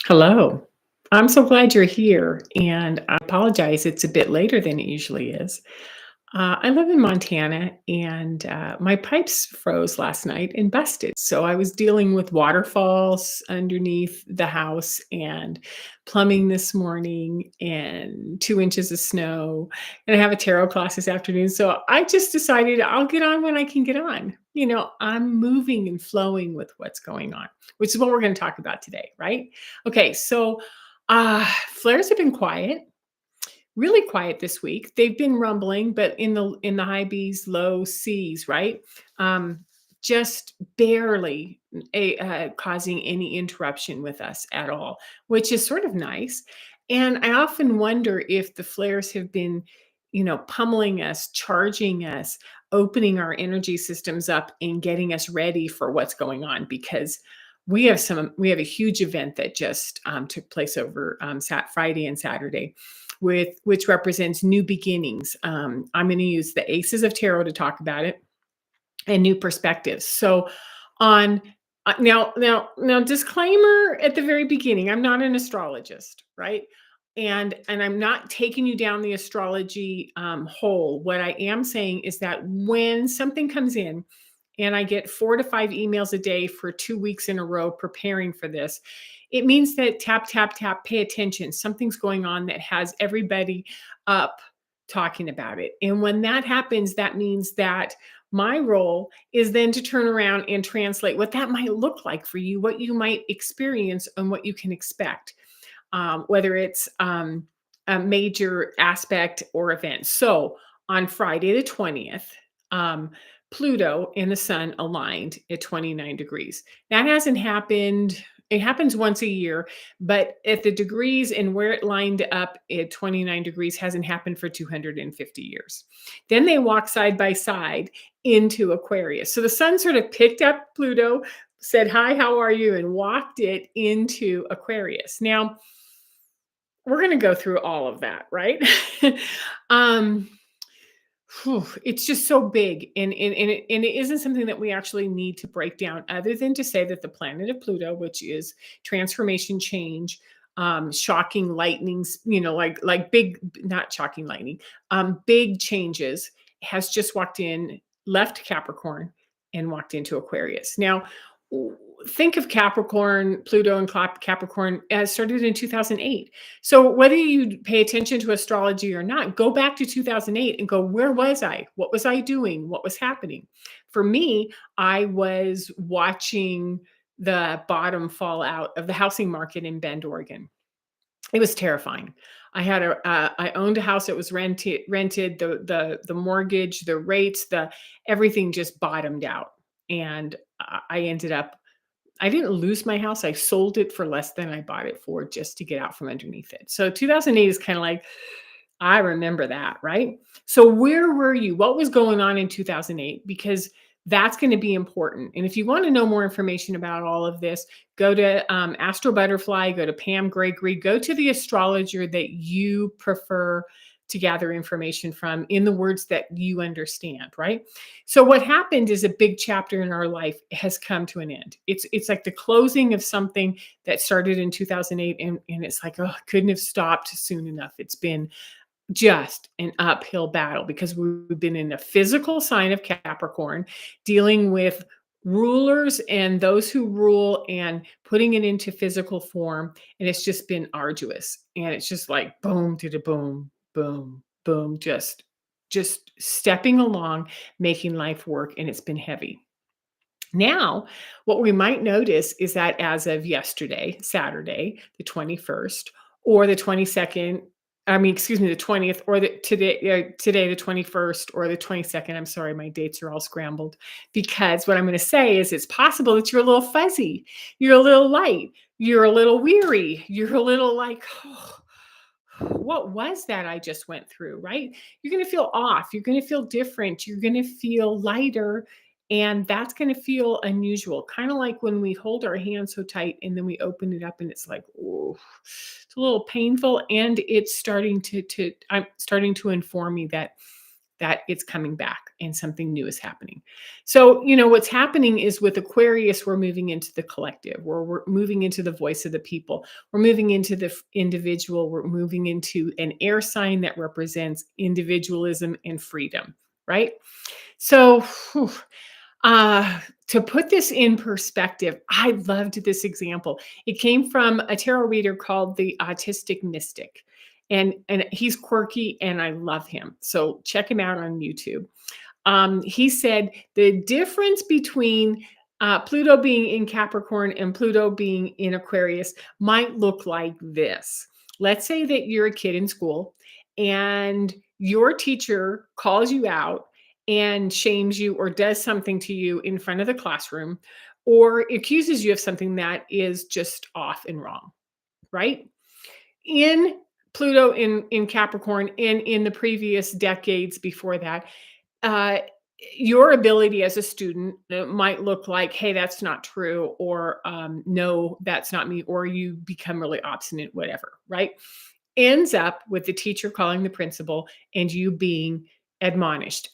Hello. I'm so glad you're here, and I apologize. It's a bit later than it usually is. I live in Montana, and my pipes froze last night and busted. So I was dealing with waterfalls underneath the house and plumbing this morning and 2 inches of snow. And I have a tarot class this afternoon. So I just decided I'll get on when I can get on. I'm moving and flowing with what's going on, which is what we're going to talk about today, right? Okay, so flares have been quiet, really quiet this week. They've been rumbling, but in the high B's, low C's, right? Um, just barely causing any interruption with us at all, which is sort of nice. And I often wonder if the flares have been, pummeling us, charging us, opening our energy systems up, and getting us ready for what's going on because. We have a huge event that just took place over Friday and Saturday, with which represents new beginnings. I'm going to use the Aces of Tarot to talk about it and new perspectives. So, on now, disclaimer at the very beginning: I'm not an astrologist, right? And I'm not taking you down the astrology hole. What I am saying is that when something comes in, and I get 4 to 5 emails a day for 2 weeks in a row preparing for this, it means that tap, tap, tap, pay attention. Something's going on that has everybody up talking about it. And when that happens, that means that my role is then to turn around and translate what that might look like for you, what you might experience, and what you can expect, whether it's a major aspect or event. So on Friday the 20th, Pluto and the sun aligned at 29 degrees. That hasn't happened. It happens once a year, but at the degrees and where it lined up at 29 degrees hasn't happened for 250 years. Then they walk side by side into Aquarius. So the sun sort of picked up Pluto, said, "Hi, how are you?" and walked it into Aquarius. Now, we're going to go through all of that, right? um, it's just so big, and it isn't something that we actually need to break down, other than to say that the planet of Pluto, which is transformation, change, shocking lightnings, like big, not shocking lightning, big changes, has just walked in, left Capricorn, and walked into Aquarius. Now, think of Capricorn, Pluto, and Capricorn started in 2008. So whether you pay attention to astrology or not, go back to 2008 and go, where was I? What was I doing? What was happening? For me, I was watching the bottom fall out of the housing market in Bend, Oregon. It was terrifying. I owned a house that was rented, the mortgage, the rates, the everything just bottomed out. And I ended up I didn't lose my house. I sold it for less than I bought it for, just to get out from underneath it. So 2008 is kind of like, I remember that, right? So where were you? What was going on in 2008? Because that's going to be important. And if you want to know more information about all of this, go to Astro Butterfly, go to Pam Gregory, go to the astrologer that you prefer to gather information from in the words that you understand, right? So what happened is a big chapter in our life has come to an end. It's like the closing of something that started in 2008, and it's like, oh, couldn't have stopped soon enough. It's been just an uphill battle because we've been in a physical sign of Capricorn, dealing with rulers and those who rule and putting it into physical form. And it's just been arduous. And it's just like boom to the boom, boom, boom, just stepping along, making life work. And it's been heavy. Now, what we might notice is that as of yesterday, Saturday, the 21st, or the 22nd, I mean, excuse me, the 20th, or today, the 21st, or the 22nd. I'm sorry, my dates are all scrambled, because what I'm going to say is it's possible that you're a little fuzzy, you're a little light, you're a little weary, you're a little like, oh, what was that I just went through, right? You're going to feel off. You're going to feel different. You're going to feel lighter. And that's going to feel unusual. Kind of like when we hold our hand so tight and then we open it up and it's like, oh, it's a little painful. And it's starting to I'm starting to inform me that that it's coming back and something new is happening. So, what's happening is with Aquarius, we're moving into the collective, we're moving into the voice of the people, we're moving into the individual, we're moving into an air sign that represents individualism and freedom, right? So, whew, to put this in perspective, I loved this example. It came from a tarot reader called the Autistic Mystic. And he's quirky and I love him. So check him out on YouTube. He said the difference between Pluto being in Capricorn and Pluto being in Aquarius might look like this. Let's say that you're a kid in school and your teacher calls you out and shames you or does something to you in front of the classroom or accuses you of something that is just off and wrong, right? In Pluto in Capricorn and in the previous decades before that, uh, your ability as a student might look like, hey, that's not true, or no, that's not me, or you become really obstinate, whatever, right? Ends up with the teacher calling the principal and you being admonished,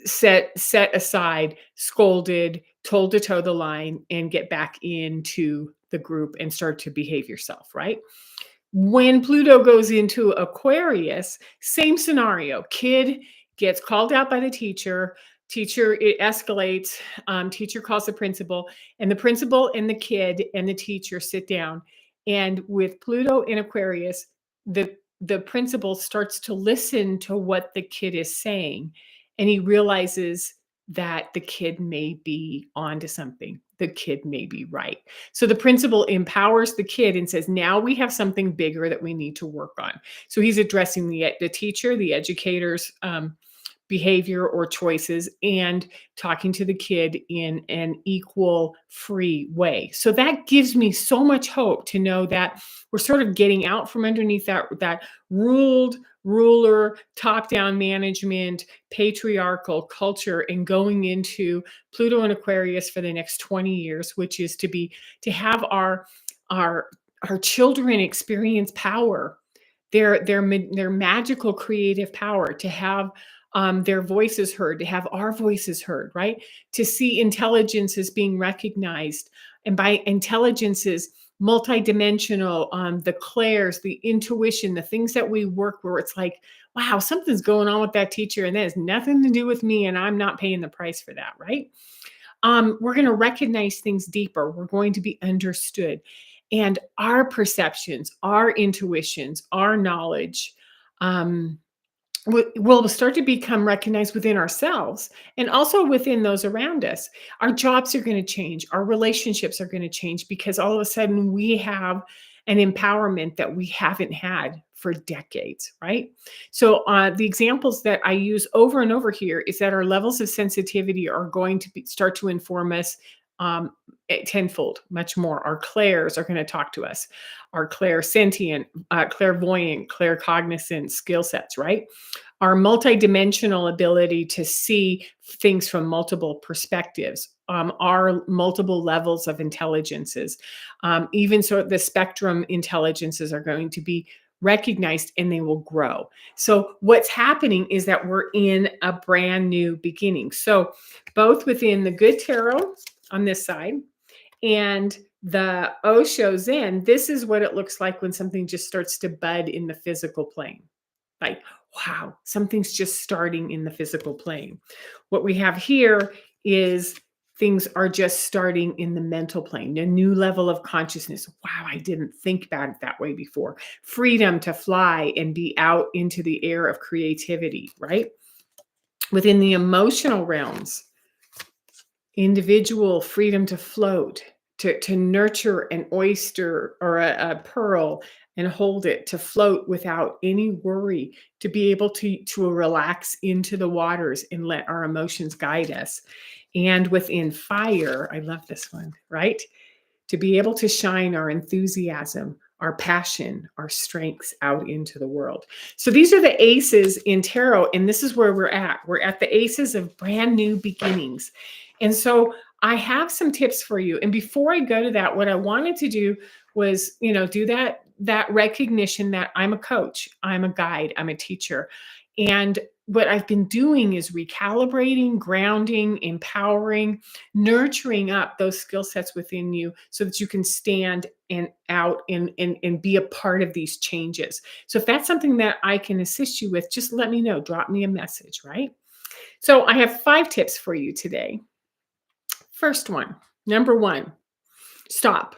set aside, scolded, told to toe the line and get back into the group and start to behave yourself, right? When Pluto goes into Aquarius, same scenario. Kid gets called out by the teacher. Teacher, it escalates. Teacher calls the principal, and the principal and the kid and the teacher sit down. And with Pluto in Aquarius, the principal starts to listen to what the kid is saying, and he realizes that the kid may be onto something. The kid may be right. So the principal empowers the kid and says, now we have something bigger that we need to work on. So he's addressing the teacher, the educator's behavior or choices, and talking to the kid in an equal, free way. So that gives me so much hope to know that we're sort of getting out from underneath that ruler, top-down management, patriarchal culture, and going into Pluto and Aquarius for the next 20 years, which is to have our our children experience power, their magical creative power, to have their voices heard, to have our voices heard, right? To see intelligences being recognized, and by intelligences, multidimensional, the clairs, the intuition, the things that we work where it's like, wow, something's going on with that teacher, and that has nothing to do with me, and I'm not paying the price for that, right? We're going to recognize things deeper. We're going to be understood. And our perceptions, our intuitions, our knowledge, um, will start to become recognized within ourselves and also within those around us. Our jobs are going to change. Our relationships are going to change because all of a sudden we have an empowerment that we haven't had for decades, right? So the examples that I use over and over here is that our levels of sensitivity are going to start to inform us tenfold, much more. Our clairs are going to talk to us. Our clairsentient, clairvoyant, claircognizant skill sets, right? Our multidimensional ability to see things from multiple perspectives, our multiple levels of intelligences, even so the spectrum intelligences are going to be recognized and they will grow. So what's happening is that we're in a brand new beginning. So both within the good tarot on this side and the Osho Zen, this is what it looks like when something just starts to bud in the physical plane. Like, wow, something's just starting in the physical plane. What we have here is things are just starting in the mental plane, a new level of consciousness. Wow, I didn't think about it that way before. Freedom to fly and be out into the air of creativity, right? Within the emotional realms, individual freedom to float, to nurture an oyster or a pearl and hold it, to float without any worry, to be able to relax into the waters and let our emotions guide us. And within fire, I love this one, right? To be able to shine our enthusiasm, our passion, our strengths out into the world. So these are the aces in tarot, and this is where we're at. We're at the aces of brand new beginnings. And so I have some tips for you. And before I go to that, what I wanted to do was, do that recognition that I'm a coach, I'm a guide, I'm a teacher. And what I've been doing is recalibrating, grounding, empowering, nurturing up those skill sets within you so that you can stand and out and be a part of these changes. So if that's something that I can assist you with, just let me know. Drop me a message, right? So I have 5 tips for you today. First one, number one, stop.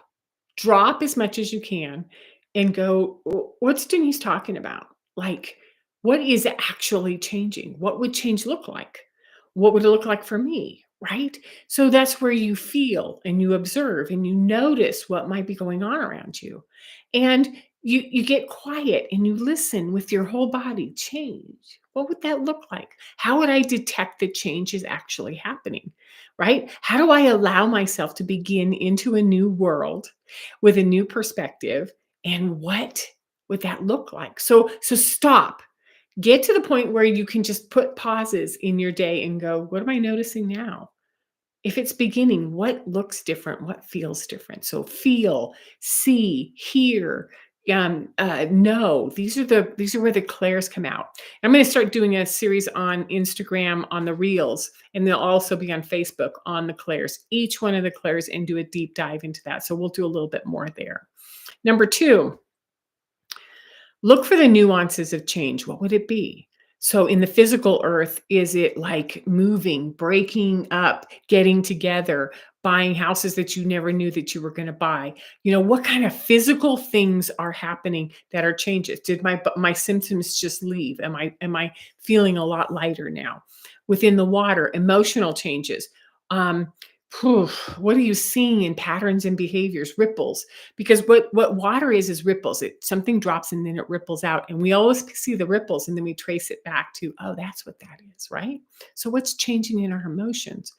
Drop as much as you can and go, What's Denise talking about? Like, what is actually changing? What would change look like? What would it look like for me? Right? So that's where you feel and you observe and you notice what might be going on around you. And you get quiet and you listen with your whole body. Change. What would that look like? How would I detect that change is actually happening? Right? How do I allow myself to begin into a new world with a new perspective? And what would that look like? So stop. Get to the point where you can just put pauses in your day and go, what am I noticing now? If it's beginning, what looks different? What feels different? So feel, see, hear, know. These are where the clairs come out. I'm going to start doing a series on Instagram on the reels, and they'll also be on Facebook on the clairs. Each one of the clairs, and do a deep dive into that. So we'll do a little bit more there. Number two, look for the nuances of change. What would it be? So, in the physical earth, is it like moving, breaking up, getting together, buying houses that you never knew that you were going to buy? What kind of physical things are happening that are changes? Did my symptoms just leave? Am I feeling a lot lighter now? Within the water, emotional changes. Um, what are you seeing in patterns and behaviors, ripples? Because what water is ripples. Something drops and then it ripples out, and we always see the ripples and then we trace it back to, oh, that's what that is, right? So what's changing in our emotions?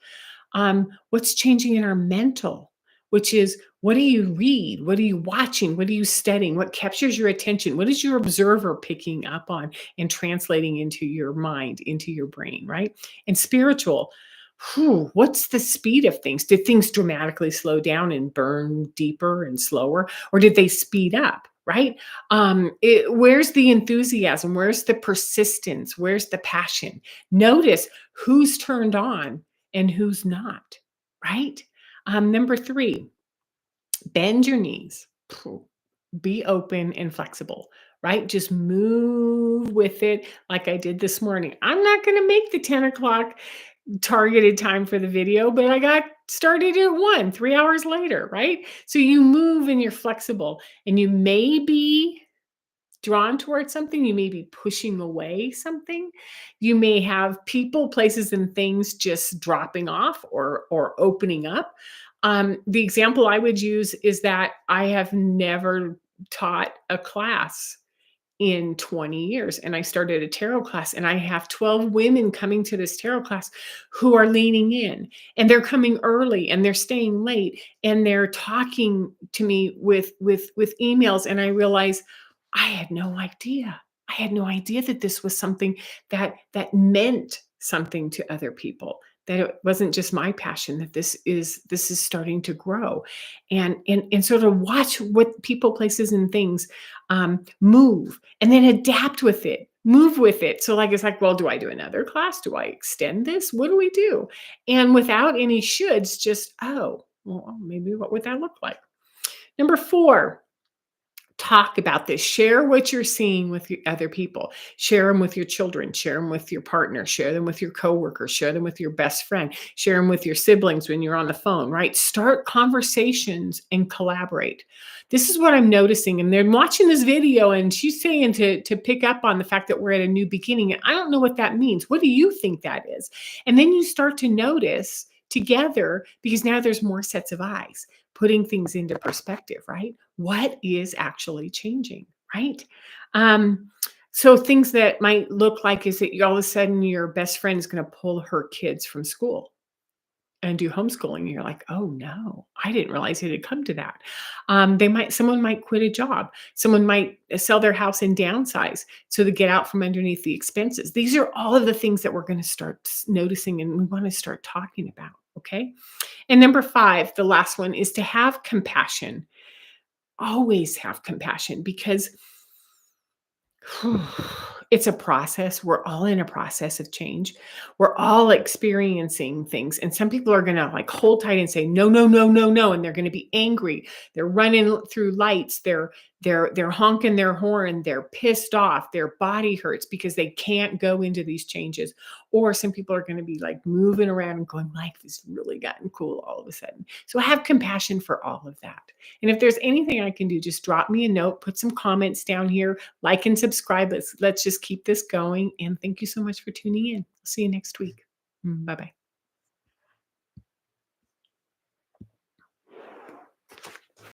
What's changing in our mental? Which is, what do you read? What are you watching? What are you studying? What captures your attention? What is your observer picking up on and translating into your mind, into your brain, right? And spiritual, what's the speed of things? Did things dramatically slow down and burn deeper and slower, or did they speed up? Right? Where's the enthusiasm? Where's the persistence? Where's the passion? Notice who's turned on and who's not. Right? Number three, bend your knees. Be open and flexible, right? Just move with it like I did this morning. I'm not going to make the 10 o'clock targeted time for the video, but I got started at 1, 3 hours later, right? So you move and you're flexible, and you may be drawn towards something, you may be pushing away something. You may have people, places, and things just dropping off or opening up. The example I would use is that I have never taught a class in 20 years, and I started a tarot class, and I have 12 women coming to this tarot class who are leaning in, and they're coming early and they're staying late, and they're talking to me with emails, and I realize I had no idea. I had no idea that this was something that meant something to other people, that it wasn't just my passion, that this is starting to grow. And sort of watch what people, places, and things move, and then adapt with it, move with it. So, like, it's like, well, do I do another class? Do I extend this? What do we do? And without any shoulds, just, oh, well, maybe what would that look like? Number four, talk about this. Share what you're seeing with other people. Share them with your children. Share them with your partner. Share them with your coworkers. Share them with your best friend. Share them with your siblings when you're on the phone, right? Start conversations and collaborate. This is what I'm noticing. And they're watching this video, and she's saying to pick up on the fact that we're at a new beginning. And I don't know what that means. What do you think that is? And then you start to notice together, because now there's more sets of eyes, putting things into perspective, right? What is actually changing, right? Um, so things that might look like is that all of a sudden your best friend is going to pull her kids from school and do homeschooling. And you're like, oh no, I didn't realize it had come to that. Someone might quit a job. Someone might sell their house and downsize so to get out from underneath the expenses. These are all of the things that we're going to start noticing, and we want to start talking about. Okay. And number five, the last one, is to have compassion. Always have compassion, because It's a process. We're all in a process of change. We're all experiencing things. And some people are going to like hold tight and say, no, no, no, no, no. And they're going to be angry. They're running through lights. They're honking their horn. They're pissed off. Their body hurts because they can't go into these changes. Or some people are going to be like moving around and going, life has really gotten cool all of a sudden. So have compassion for all of that. And if there's anything I can do, just drop me a note, put some comments down here, like and subscribe. Let's just keep this going. And thank you so much for tuning in. See you next week. Bye bye.